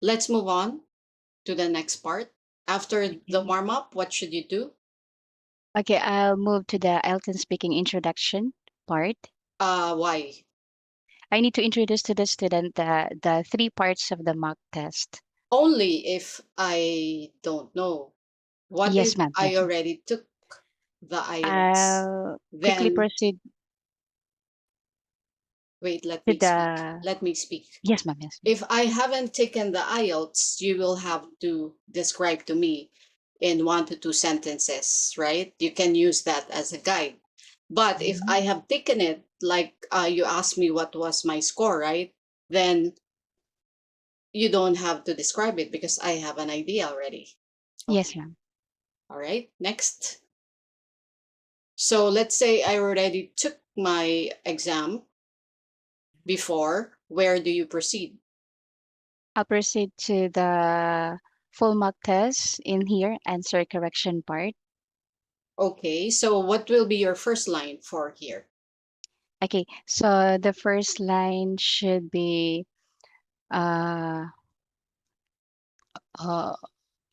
Let's move on to the next part. After the Okay. warm-up, what should you do? Okay, I'll move to the IELTS speaking introduction part. Why? I need to introduce to the student the three parts of the mock test. Only if I don't know. What Yes, if ma'am. I Yes, ma'am. already took the IELTS? I'll quickly Then, proceed wait, let to me speak. the. Let me speak. Yes, ma'am. Yes, ma'am. If I haven't taken the IELTS, you will have to describe to me in 1 to 2 sentences, right? You can use that as a guide. But if Mhm. I have taken it, like you asked me what was my score, right? Then you don't have to describe it because I have an idea already. Yes, Okay. ma'am. All right. Next. So let's say I already took my exam before. Where do you proceed? I'll proceed to the full mock test in here, answer correction part. Okay. So what will be your first line for here? Okay, so the first line should be uh, uh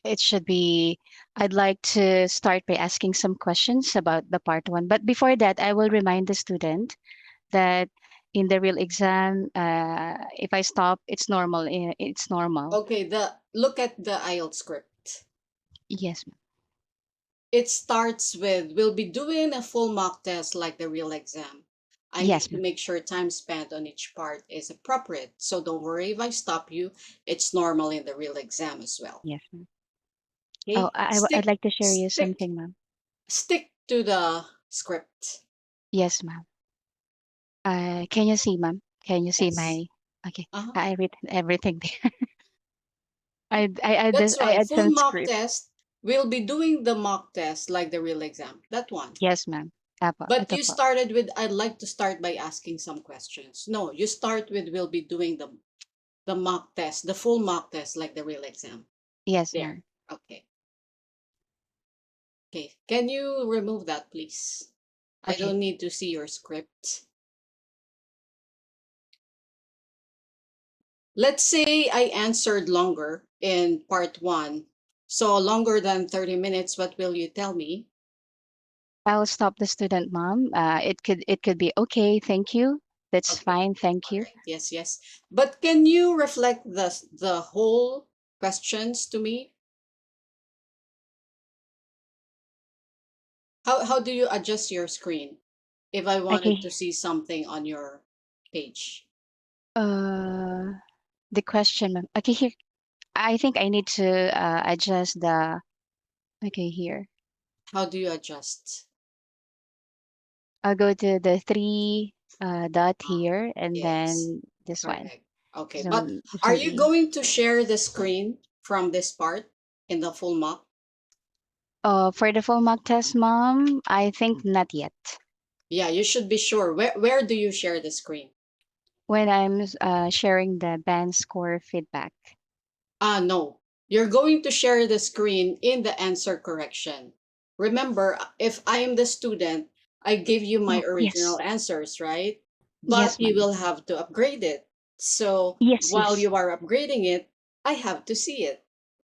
it should be I'd like to start by asking some questions about the part one. But before that, I will remind the student that in the real exam, if I stop, it's normal. It's normal. Okay. The look at the IELTS script. Yes, ma'am. It starts with, we'll be doing a full mock test like the real exam. I need Yes, to ma'am. make sure time spent on each part is appropriate. So don't worry if I stop you. It's normal in the real exam as well. Yes, ma'am. Oh, Okay? I'd Stick, like to share you stick, something, ma'am. stick to the script. Yes, ma'am. Can you see, ma'am? Can you see Yes. my? Okay, Uh-huh. I read everything there. That's I right. add Full some mock script. test. We'll be doing the mock test like the real exam. That one. Yes, ma'am. Apo, But ito you po. started with, I'd like to start by asking some questions. No, you start with, we'll be doing the mock test, the full mock test, like the real exam. Yes, There. ma'am. Okay. Okay. Can you remove that, please? I Okay. don't need to see your script. Let's say I answered longer in part one. So longer than 30 minutes, what will you tell me? I'll stop the student, mom. It could be okay. Thank you. That's Okay. fine. Thank All you. right. Yes, yes. But can you reflect the whole questions to me? How do you adjust your screen if I wanted Okay. to see something on your page? Uh, the question, ma'am. Okay, here. I think I need to adjust the. Okay, here. How do you adjust? I'll go to the three dot Ah, here and yes, then this one. correct. Okay, but Zoom are zoom you in. going to share the screen from this part in the full mock? For the full mock test, mom, I think not yet. Yeah, you should be sure. Where do you share the screen? When I'm sharing the band score feedback. No. You're going to share the screen in the answer correction. Remember, if I am the student, I give you my Oh, original yes. answers, right? But Yes, you ma'am. will have to upgrade it. So Yes, while yes. you are upgrading it, I have to see it.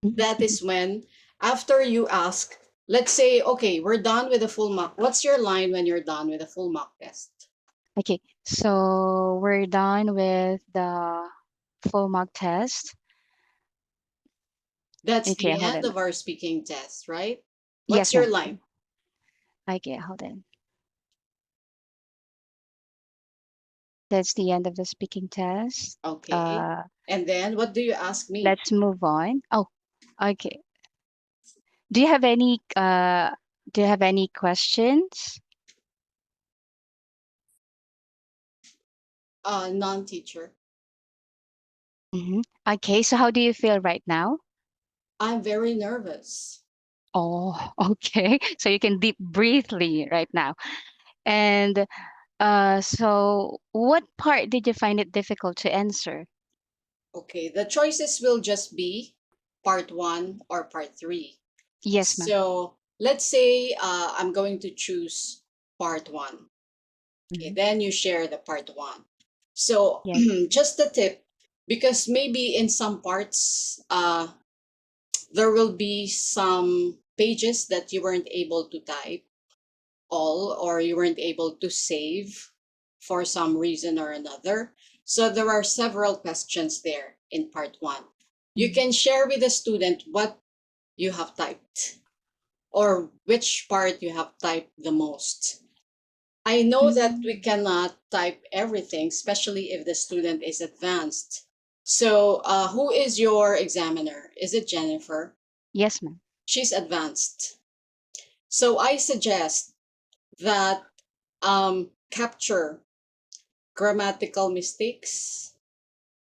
That is when, after you ask, let's say, okay, we're done with the full mock. What's your line when you're done with the full mock test? Okay, so we're done with the full mock test. That's Okay, the hold end on. of our speaking test, right? What's Yes, your ma'am. line? Okay, hold on. That's the end of the speaking test. Okay. Uh, And then what do you ask me? let's move on. Oh, okay. Do you have any do you have any questions? Non-teacher. Mm-hmm. Okay, so how do you feel right now? I'm very nervous. Oh, okay. So you can deep breathly right now. And so what part did you find it difficult to answer? Okay, the choices will just be part one or part three. Yes, ma'am. So let's say I'm going to choose part one. Okay, Mm-hmm. then you share the part one. So Yes. just a tip, because maybe in some parts there will be some pages that you weren't able to type all, or you weren't able to save for some reason or another. So there are several questions there in part one. You Mm. can share with the student what you have typed or which part you have typed the most. I know that we Mm. cannot type everything, especially if the student is advanced. So, who is your examiner? Is it Jennifer? Yes, ma'am. She's advanced. So, I suggest that capture grammatical mistakes,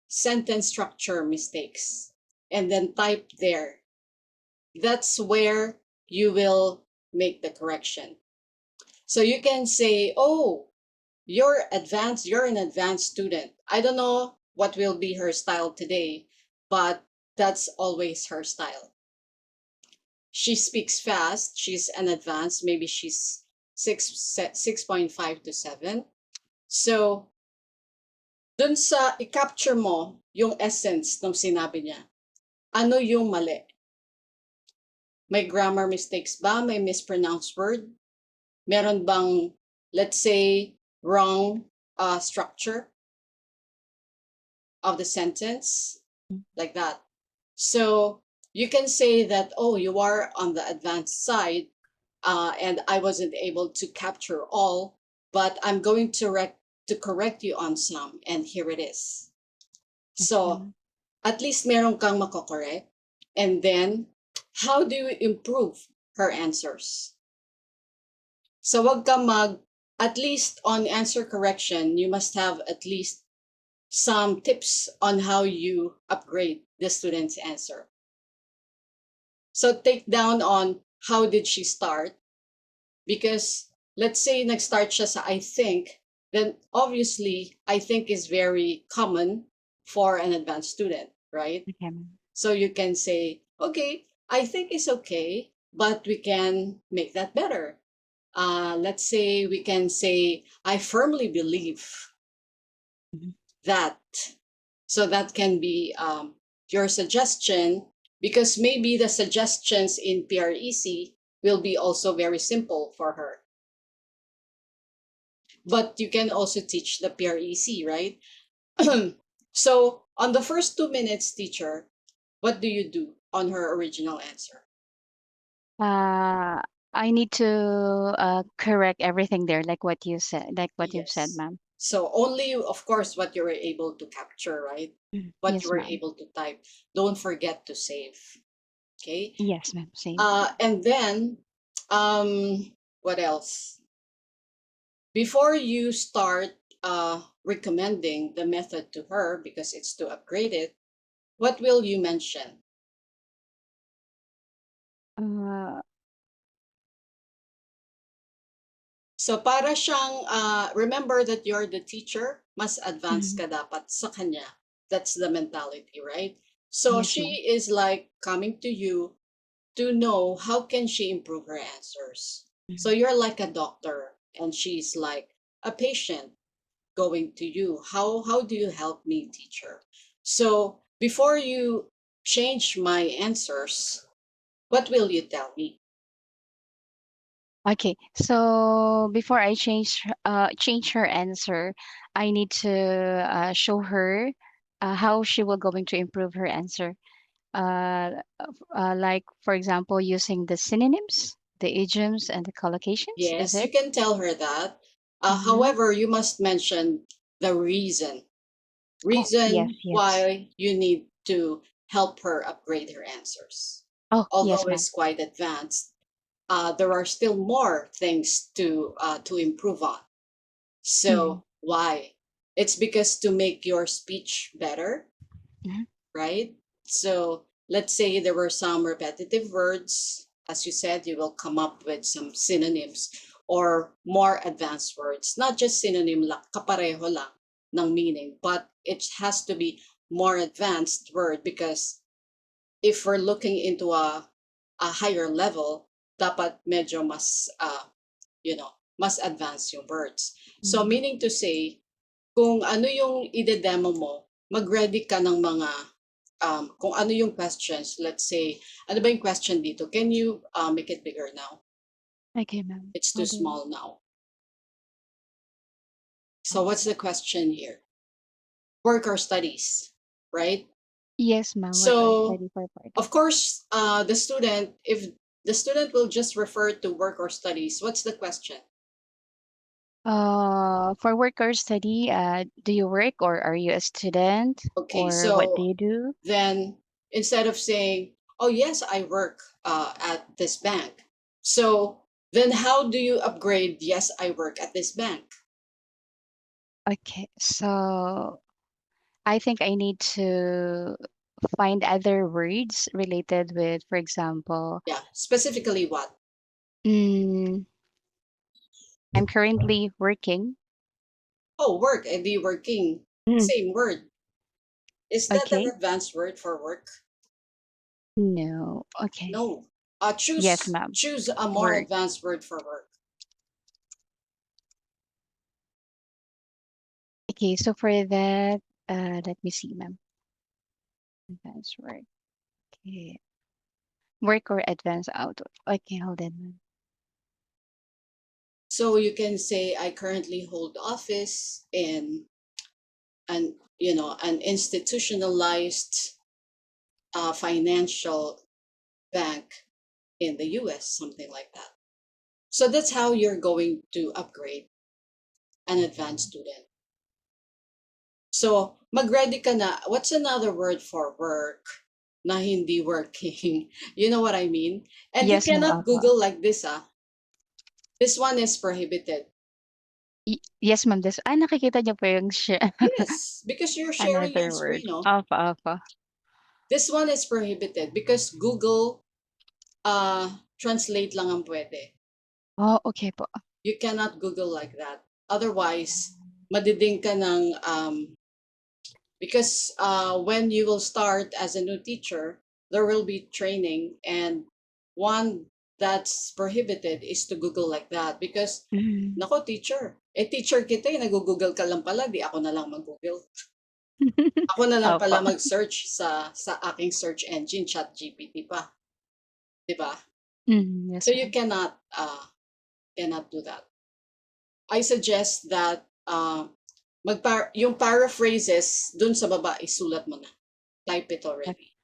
sentence structure mistakes, and then type there. That's where you will make the correction. So you can say, oh, you're an advanced student. I don't know what will be her style today, but that's always her style. She speaks fast. She's an advanced. Maybe she's 6.5 to 7. So, dun sa i-capture mo yung essence ng sinabi niya. Ano yung mali? May grammar mistakes ba? May mispronounced word? Meron bang, let's say, wrong structure of the sentence? Mm. Like that. So you can say that, oh, you are on the advanced side, and I wasn't able to capture all, but I'm going to correct you on some, and here it is. Okay, So ma'am. at least meron kang makokorek. And then, how do you improve her answers? So wag ka at least on answer correction, you must have at least some tips on how you upgrade the student's answer. So take down on how did she start, because let's say nag-start siya sa I think, then obviously I think is very common for an advanced student, right? Okay, ma'am. So you can say, okay, I think it's okay, but we can make that better. Let's say we can say, I firmly believe Mhm. that. So that can be your suggestion, because maybe the suggestions in PREC will be also very simple for her. But you can also teach the PREC, right? So on the first 2 minutes, teacher, what do you do on her original answer? Uh, I need to correct everything there, like what you said, like what you've said, Yes. ma'am. So only, of course, what you were able to capture, right? Mm. What you Yes, were ma'am. able to type. Don't forget to save. Okay. Yes, ma'am. Same. And then, what else? Before you start recommending the method to her, because it's to upgrade it, what will you mention? Uh, So para siyang, remember that you're the teacher, mas advanced mhm. ka dapat sa kanya. That's the mentality, right? So Yes, she ma'am. is like coming to you to know how can she improve her answers. So Mhm. you're like a doctor and she's like a patient going to you. How do you help me, teacher? So before you change my answers, what will you tell me? Okay, so before I change her answer, I need to show her how she will going to improve her answer. Like for example, using the synonyms, the idioms, and the collocations. Is Yes, you it? can tell her that. Mm-hmm. However, you must mention the reason. Oh, yes, Reason yes. why you need to help her upgrade her answers. Oh, Although yes, ma'am. it's quite advanced, there are still more things to improve on. Mm-hmm. So why? It's because to make your speech better, Mm-hmm. right? So let's say there were some repetitive words. As you said, you will come up with some synonyms or more advanced words. Not just synonym lang, kapareho lang ng meaning, but it has to be more advanced word, because if we're looking into a higher level, dapat medyo mas, mas advanced yung words. So Mm-hmm. meaning to say, kung ano yung ide-demo mo, mag-ready ka ng mga kung ano yung questions. Let's say, ano ba yung question dito? Can you make it bigger now? Okay, ma'am. It's too Hold on. small now. So what's the question here? Work or studies, right? Yes, ma'am. Work or So study for part of one. course, the student, if the student will just refer to work or studies, what's the question? For work or study, do you work or are you a student Okay, or what do so you do? then instead of saying, oh yes, I work at this bank. So then how do you upgrade, yes, I work at this bank? Okay, so I think I need to find other words related with, for example, Yeah, specifically what? mm, I'm currently working. Oh, work, and be working. Mm, Same word. Is that an okay. advanced word for work? No. Okay. No. Yes, Choose ma'am. choose a more Work. advanced word for work. Okay, so for that, let me see, ma'am. Advanced work. Okay. Work or advanced outdoor. Okay, hold on, ma'am. So you can say I currently hold office in an institutionalized financial bank in the US, something like that. So that's how you're going to upgrade an advanced student. So mag-ready ka na. What's another word for work na hindi working? You know what I mean? And you Yes, ma'am. cannot Alpha. Google like this, ah. This one is prohibited. Yes, ma'am. This. Nakikita niyo po yung Yes, because you're sharing your another word. screen, oh. Alpha, alpha. This one is prohibited because Google translate lang ang pwede. Oh, okay po. You cannot Google like that. Otherwise, madiding ka ng because when you will start as a new teacher, there will be training, and one that's prohibited is to Google like that because Mm. nako teacher, teacher kita nag-google ka lang pala, di ako na lang mag-google. Ako na lang Opo. pala mag-search sa aking search engine, ChatGPT pa, 'di ba? So Yes, you ma'am. cannot do that. I suggest that yung paraphrases dun sa baba isulat mo na. Type it already.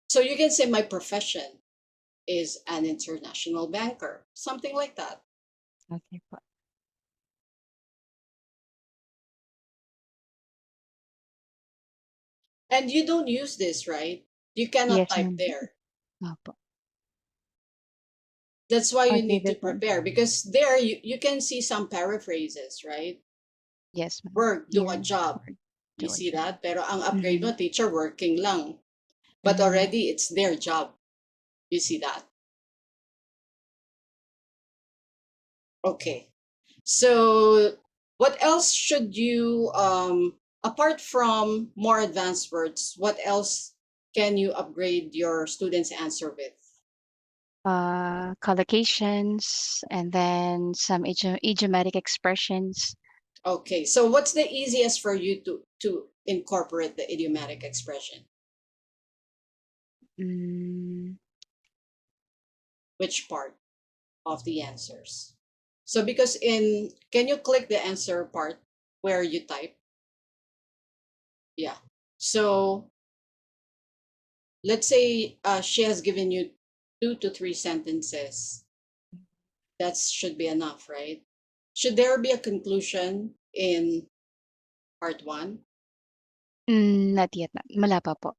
So you can say my profession is an international banker, something like that. Okay po. And you don't use this, right? You cannot Yes, type ma'am. there. Opo. That's why you Okay, need to this one. prepare because there you can see some paraphrases, right? Yes, ma'am. Work, do a Here, job. work, You do a see job. that? Pero ang upgrade Mm-hmm. mo, teacher working lang. But Mm-hmm. already it's their job. You see that? Okay. So what else should you, apart from more advanced words, what else can you upgrade your students' answer with? Collocations and then some idiomatic expressions. Okay, so what's the easiest for you to incorporate the idiomatic expression? Mm, Which part of the answers? So because can you click the answer part where you type? Yeah. So let's say she has given you 2 to 3 sentences. That should be enough, right? Should there be a conclusion in part one? not yet, ma'am. Wala pa po.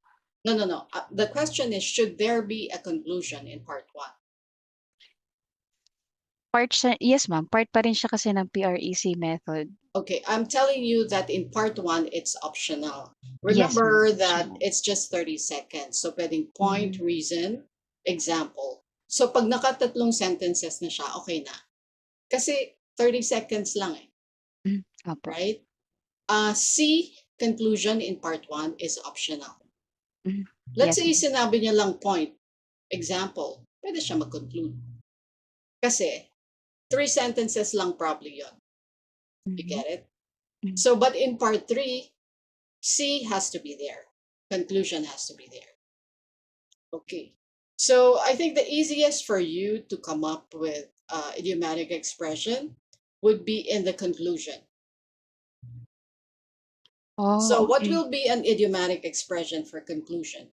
No, no, no. The question is, should there be a conclusion in part one? Part siya, yes, ma'am. Part pa rin siya kasi ng PREC method. Okay, I'm telling you that in part one, it's optional. Yes, ma'am. Remember that Optional. it's just 30 seconds. So pwedeng point, Mm-hmm. reason, example. So pag nakatatlong sentences na siya, okay na. Kasi 30 seconds lang eh, Mm, opo. right? C, conclusion in part one is optional. Mm, Let's yes, say ma'am. sinabi niya lang point, example, pwede siya mag-conclude. Kasi 3 sentences lang probably yon. You Mhm. get it? Mhm. So, but in part three, C has to be there. Conclusion has to be there. Okay. So I think the easiest for you to come up with idiomatic expression would be in the conclusion. So Oh, what okay. will be an idiomatic expression for conclusion?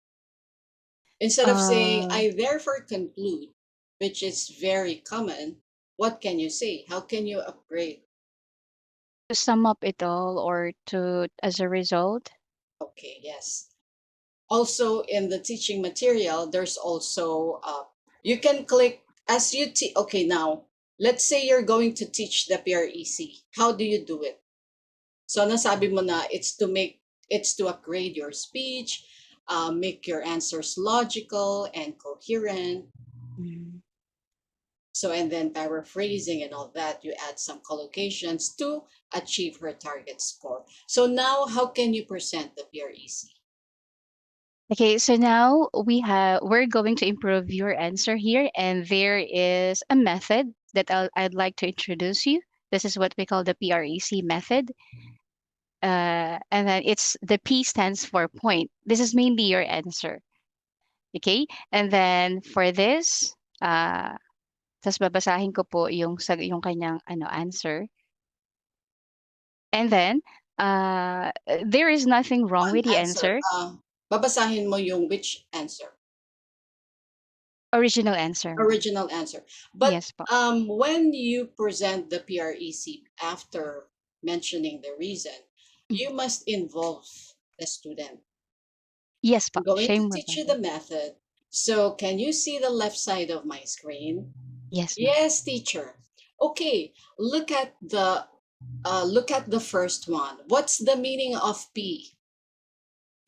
Instead of saying, Uh, I therefore conclude, which is very common, what can you say? How can you upgrade? to sum up it all or to as a result. Okay, yes. Also in the teaching material, there's also, you can click as you teach. Okay, now, let's say you're going to teach the PREC. How do you do it? So nasabi mo na it's to upgrade your speech, make your answers logical and coherent. Mm. So, and then paraphrasing and all that, you add some collocations to achieve her target score. So now, how can you present the PREC? Okay, so now we're going to improve your answer here, and there is a method that I'd like to introduce you. This is what we call the PREC method. And then it's the P stands for point. This is mainly your answer. Okay? And then for this, tas babasahin ko po yung kanyang answer. And then there is nothing wrong One with the answer. answer. Babasahin mo yung which answer? Original answer, ma'am. Original answer. But Yes po. when you present the PREC after mentioning the reason, Mm. you must involve the student. Yes po. I'm going to Shame teach you ma'am. the method. So can you see the left side of my screen? Yes, ma'am. Yes, teacher. Okay, look at the first one. What's the meaning of P?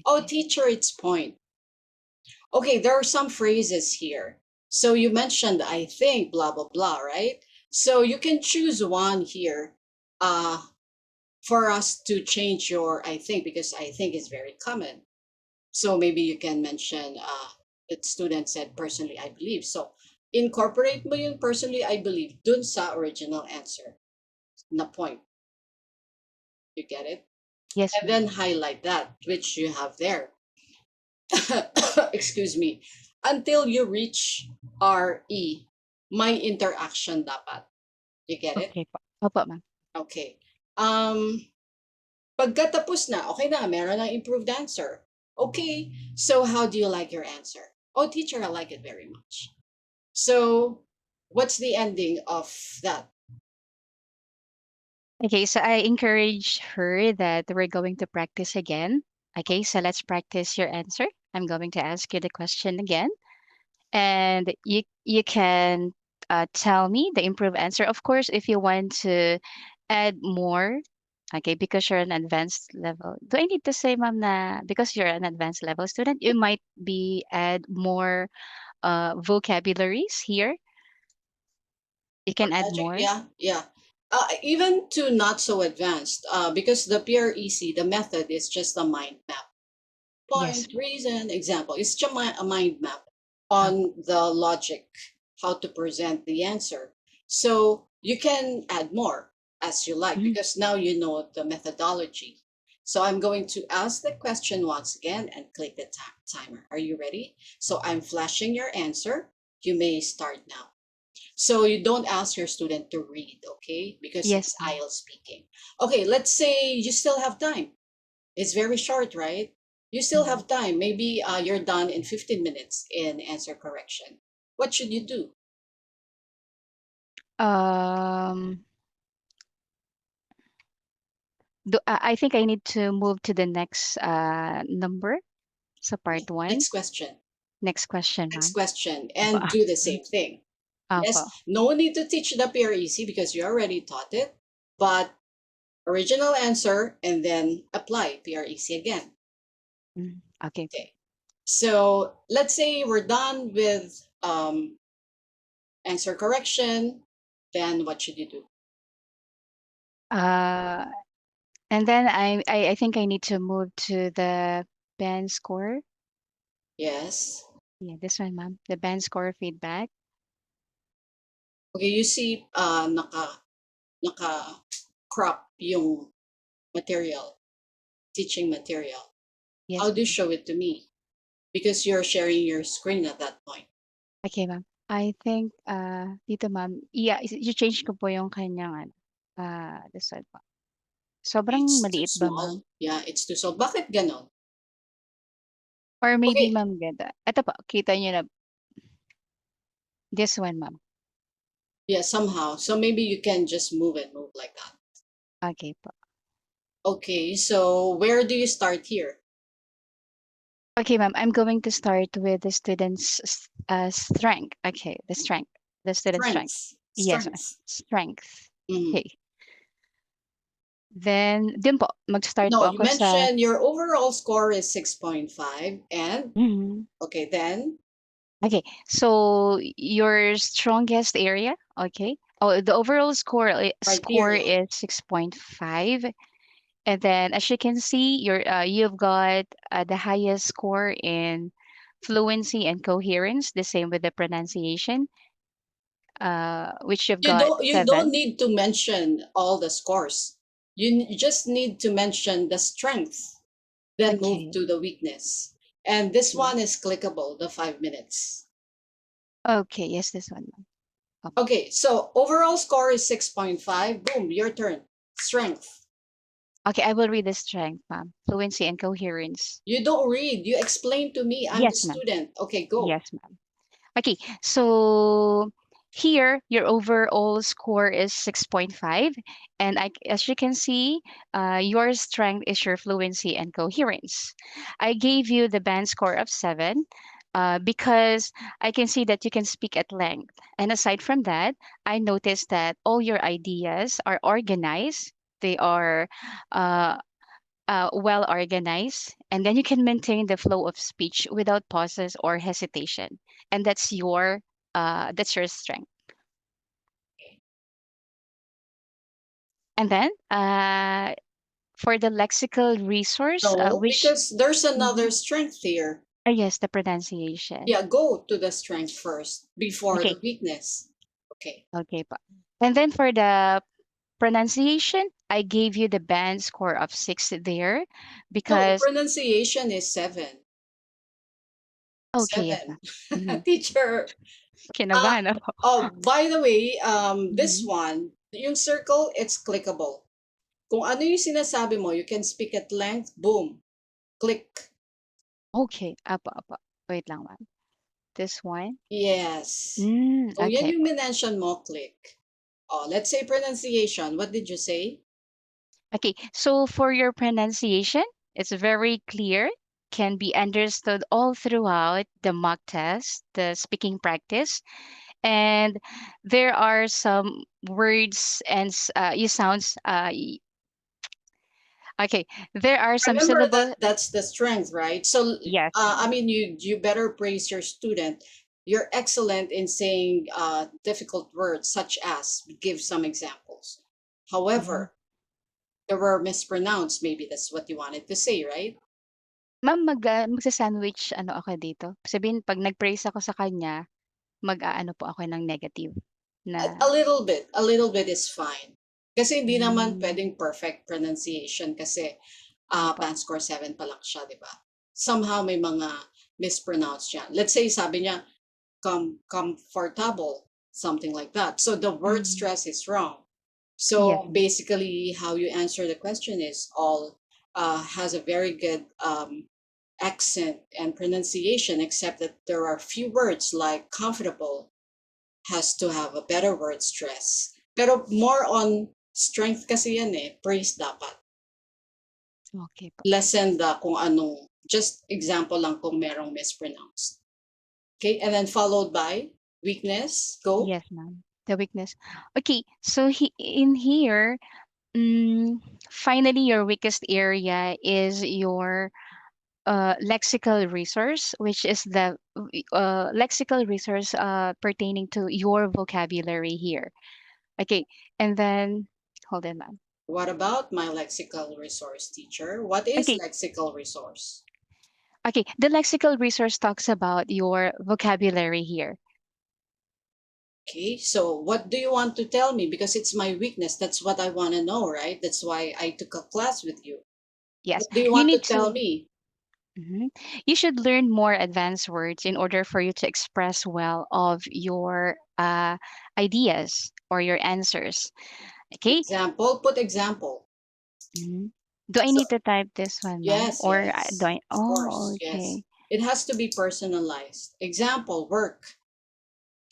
Oh, Okay. teacher, it's point. Okay, there are some phrases here. So you mentioned, I think, blah, blah, blah, right? So you can choose one here uh, for us to change your I think, because I think is very common. So maybe you can mention, the student said, personally, I believe. So incorporate mo yung personally, I believe, dun sa original answer na point. You get it? Yes, And ma'am. then highlight that, which you have there. Excuse me. Until you reach RE, my interaction dapat. You get it? Okay po. Opo, ma'am. Okay. Um, pagkatapos na, okay na, meron ng improved answer. Okay, so how do you like your answer? Oh, teacher, I like it very much. So, what's the ending of that? Okay, so I encourage her that we're going to practice again. Okay, so let's practice your answer. I'm going to ask you the question again, and you can tell me the improved answer. Of course, if you want to add more, okay, because you're an advanced level. Do I need to say, ma'am, na because you're an advanced level student, you might be add more vocabularies here. You For can add logic, more. yeah, yeah. Even to not so advanced, because the PREC, the method is just a mind map. Yes. Point, reason, example. It's just a mind map Opo. on the logic, how to present the answer. So you can add more as you like Mm. because now you know the methodology. So I'm going to ask the question once again and click the timer. Are you ready? So I'm flashing your answer. You may start now. So you don't ask your student to read, okay? Because Yes, it's ma'am. IELTS speaking. Okay, let's say you still have time. It's very short, right? You still Mhm. have time. Maybe you're done in 15 minutes in answer correction. What should you do? Um, I think I need to move to the next number. So part one. Next question. Next question, Next ma'am. question. Opo. And do the same thing. Opo. Yes, no need to teach the PREC because you already taught it, but original answer and then apply PREC again. Mm. Okay po. Okay. So let's say we're done with answer correction. Then what should you do? Uh, and then I think I need to move to the band score. Yes. Yeah, this one, ma'am. The band score feedback. Okay, you see, naka crop yung material, teaching material? How Yes, do you ma'am. show it to me? Because you're sharing your screen at that point. Okay, ma'am. I think, dito ma'am, yeah, i-change ko po yung kanyang ano, this one po. Sobrang It's too maliit ba, small. ma'am? Yeah, it's too small. Bakit ganon? Or maybe Okay. ma'am ganda. Ito po, kita niyo na this one, ma'am. Yeah, somehow. So maybe you can just move like that. Okay po. Okay, so where do you start here? Okay, ma'am, I'm going to start with the student's strength. Okay, the strength. The student's strength. Strength. Yes, ma'am. Strength. Strength. Mhm. Okay. Then, din po, mag-start No, po you ako sa, mentioned your overall score is 6.5 and mhm. okay, then Okay, so your strongest area, okay. Oh, the overall score criteria. is 6.5. And then as you can see, you've got the highest score in fluency and coherence, the same with the pronunciation, which you've got You don't 7. need to mention all the scores. You just need to mention the strength, then move Okay. to the weakness. And this Okay. one is clickable, the 5 minutes. Okay, yes, this one, ma'am. Opo. Okay, so overall score is 6.5. Boom, your turn. Strength. Okay, I will read the strength, ma'am. Fluency and coherence. You don't read, you explain to me. I'm the Yes, ma'am. student. Okay, go. Yes, ma'am. Okay, so here your overall score is 6.5, and as you can see, your strength is your fluency and coherence. I gave you the band score of 7 because I can see that you can speak at length. And aside from that, I noticed that all your ideas are organized. They are uh, well organized, and then you can maintain the flow of speech without pauses or hesitation, and that's your strength. And then for the lexical resource, No, which because there's another mhm, strength here. yes, the pronunciation. Yeah, go to the strength first before Okay, the weakness. Okay. okay pa. And then for the pronunciation, I gave you the band score of 6 there No, because pronunciation is 7. okay, yes, ma'am. 7. Mm-hmm. Teacher. Uh, Kinabahan ako. oh, by the way, this Mhm. one, yung circle, it's clickable. Kung ano yung sinasabi mo, you can speak at length, boom, click. Okay, apa. Wait lang, ma'am. This one. Yes. Kung yan Okay. yung minention mo, click. Oh, let's say pronunciation. What did you say? Okay, so for your pronunciation, it's very clear, can be understood all throughout the mock test, the speaking practice, and there are some words and you sounds. Okay, there are some Remember that syllable. that's the strength, right? So, Yes, I ma'am. mean, you better praise your student. You're excellent in saying difficult words, such as, give some examples. Mhm. However, there were mispronounced. Maybe that's what you wanted to say, right? Ma'am, magsa-sandwich ano ako dito. Sabihin, pag nag-praise ako sa kanya, mag-aano po ako ng negative na, A little bit is fine. Kasi hindi naman hmm, pwedeng perfect pronunciation kasi opo. band score 7 pa lang siya, di ba? Somehow may mga mispronounce yan. Let's say sabi niya, comfortable, something like that. So the word Mhm. stress is wrong. Yes, So ma'am. basically, how you answer the question is all has a very good accent and pronunciation, except that there are few words like comfortable has to have a better word stress. Pero more on strength kasi yan eh, praise dapat. Okay po. Lessen the kung anong, just example lang kung merong mispronounced. Okay, and then followed by weakness, go. Yes, ma'am. The weakness. Okay, so in here, mm, finally, your weakest area is your lexical resource, which is the lexical resource pertaining to your vocabulary here. Okay, and then hold on, ma'am. What about my lexical resource, teacher? What is Okay, lexical resource? okay. The lexical resource talks about your vocabulary here. Okay, so what do you want to tell me? Because it's my weakness. That's what I want to know, right? That's why I took a class with you. Yes, What do you you want to need tell to. me? Mhm. You should learn more advanced words in order for you to express well of your ideas or your answers. Okay. Example, put example. Mhm. Do I So, need to type this one, ma'am? yes, Or do yes, I? of Oh, course, yes. okay. It has to be personalized. Example, work.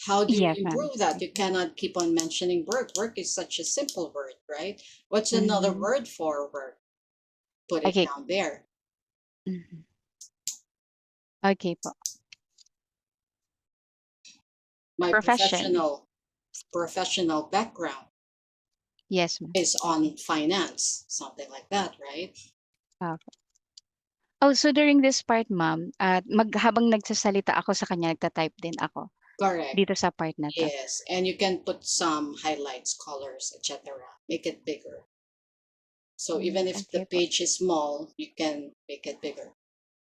How do you Yes, ma'am. improve that? You cannot keep on mentioning work. Work is such a simple word, right? What's another Mm-hmm. word for work? Put it Okay. down there. Mhm. Okay po. My Profession. professional background Yes, ma'am. is on finance, something like that, right? Okay. Oh, so during this part, ma'am, habang nagsasalita ako sa kanya, nagta-type din ako Correct. dito sa part na to. Yes, and you can put some highlights, colors, etc. Make it bigger. So even if the Okay po. page is small, you can make it bigger.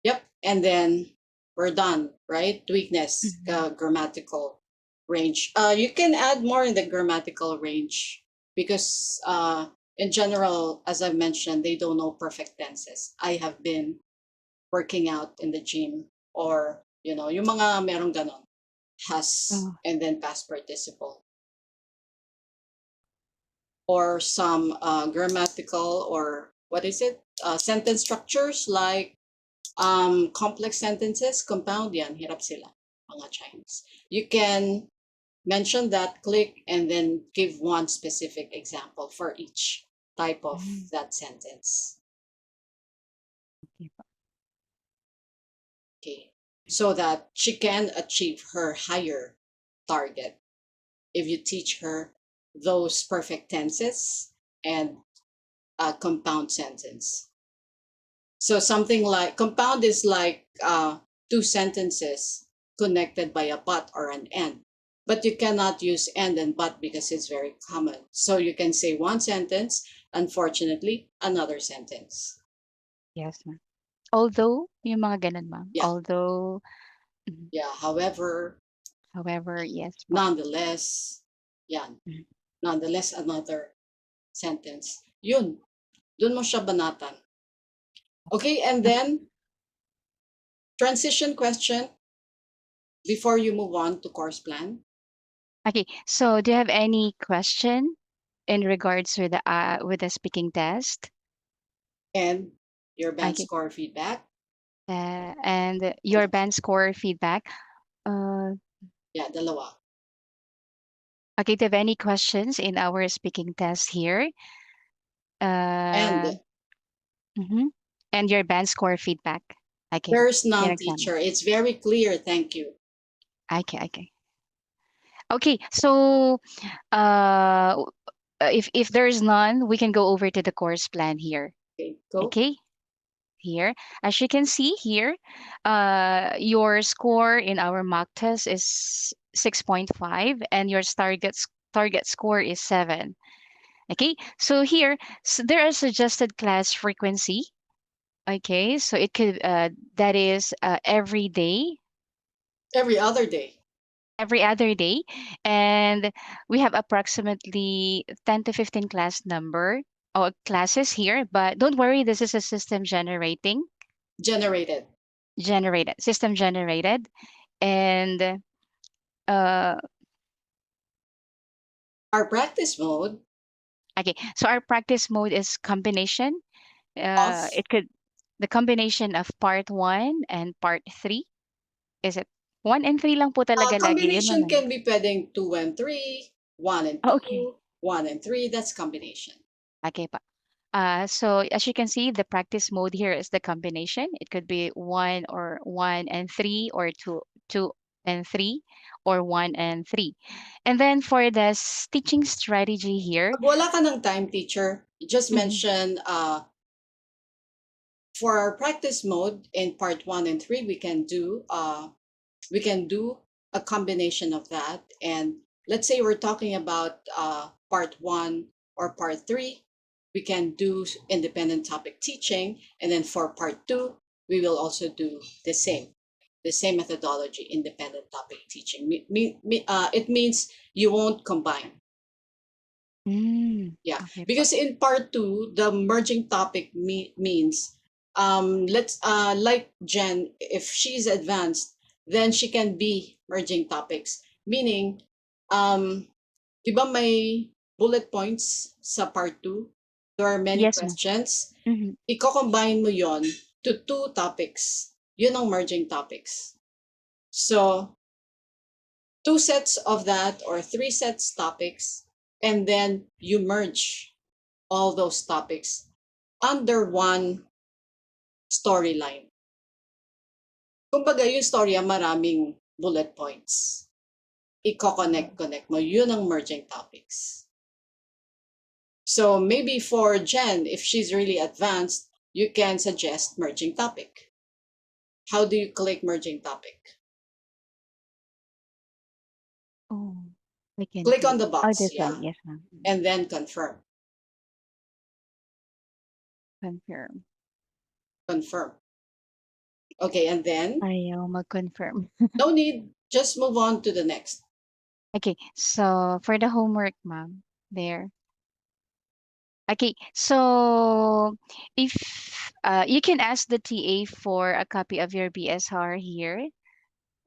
Yep, and then we're done, right? Weakness, Mhm. grammatical range. You can add more in the grammatical range because in general, as I mentioned, they don't know perfect tenses. I have been working out in the gym or, yung mga merong ganon, has Oh, and then past participle or some grammatical or what is it? Sentence structures like complex sentences, compound yan, hirap sila, mga Chinese. You can mention that, click, and then give one specific example for each type of mm, that sentence. okay po. Okay. So that she can achieve her higher target if you teach her those perfect tenses and a compound sentence. So something like compound is like two sentences connected by a but or an and. But you cannot use and but because it's very common. So you can say one sentence, unfortunately, another sentence. Yes, ma'am. Although, yung mga ganun, ma'am. Yeah, Although, mhm, yeah. However, however, yes po. nonetheless, yeah, Mhm. nonetheless, another sentence. Yun, dun mo siya banatan. Okay, and then transition question before you move on to course plan. Okay, so do you have any question in regards with the speaking test? And your band Okay, score feedback. and And your band score feedback. Uh, yeah, dalawa. okay, do you have any questions in our speaking test here? And Uh, mhm. And your band score feedback. Okay po. there's Yan none, nagsama. teacher. It's very clear. Thank you. Okay, okay. Okay, so uh, if there's none, we can go over to the course plan here. Okay, go. Okay, here. As you can see here, your score in our mock test is 6.5 and your target score is 7. Okay, so here there are suggested class frequency. Okay, so it could that is every day, Every other day. every other day, and we have approximately 10 to 15 class number or classes here. But don't worry, this is a Generated. system generated, and uh, Our practice mode okay. So our practice mode is combination. of It could the combination of part one and part three. Is it one and three lang po talaga lagi? Yun lang combination naman. can be pwedeng 2 and 3, 1 and Oh, okay. 2, 1 and 3. That's combination. Okay pa. So as you can see, the practice mode here is the combination. It could be one and three, or two and three, or one and three. And then for the teaching strategy here, Pag wala ka ng time, teacher, just mhm, mention for our practice mode in part 1 and 3, we can do a combination of that. And let's say we're talking about part one or part three, we can do independent topic teaching. And then for part two, we will also do the same. the same methodology, independent topic teaching. It means you won't combine. Mm, Yeah, okay po. because in part two, the merging topic means let's like Jen, if she's advanced, then she can be merging topics. Meaning, di ba may bullet points sa part two? There are many Yes, ma'am. questions. Mm-hmm. Iko-combine mo yon to two topics. Yun ang merging topics. So, two sets of that or three sets topics, and then you merge all those topics under one storyline. Kumbaga, yung storya maraming bullet points. Iko-connect mo. Yun ang merging topics. So maybe for Jen, if she's really advanced, you can suggest merging topic. How do you click merging topic? Oh, I can Click on see. the Oh, box, this one. yeah, Yes, ma'am. and then confirm. Confirm. Confirm. Okay, and then Ayaw mag-confirm. no need, just move on to the next. Okay, so for the homework, ma'am, there. Okay, so if you can ask the TA for a copy of your BSR here,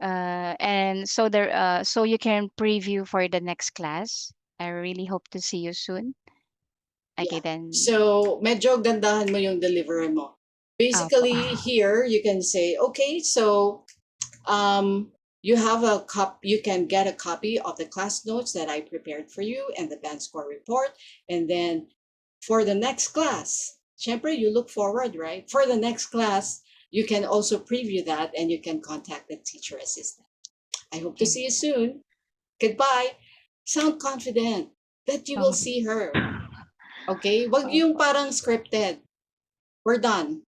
and so there, so you can preview for the next class. I really hope to see you soon. Okay, Yeah. then. So, medyo gandahan mo yung delivery mo. Opo. Basically, here you can say, okay, so you have a you can get a copy of the class notes that I prepared for you and the band score report. And then for the next class, syempre, you look forward, right? For the next class, you can also preview that and you can contact the teacher assistant. I hope to Okay. see you soon. Goodbye. Sound confident that you will Oh, see her. Okay? Wag yung opo. parang scripted. We're done.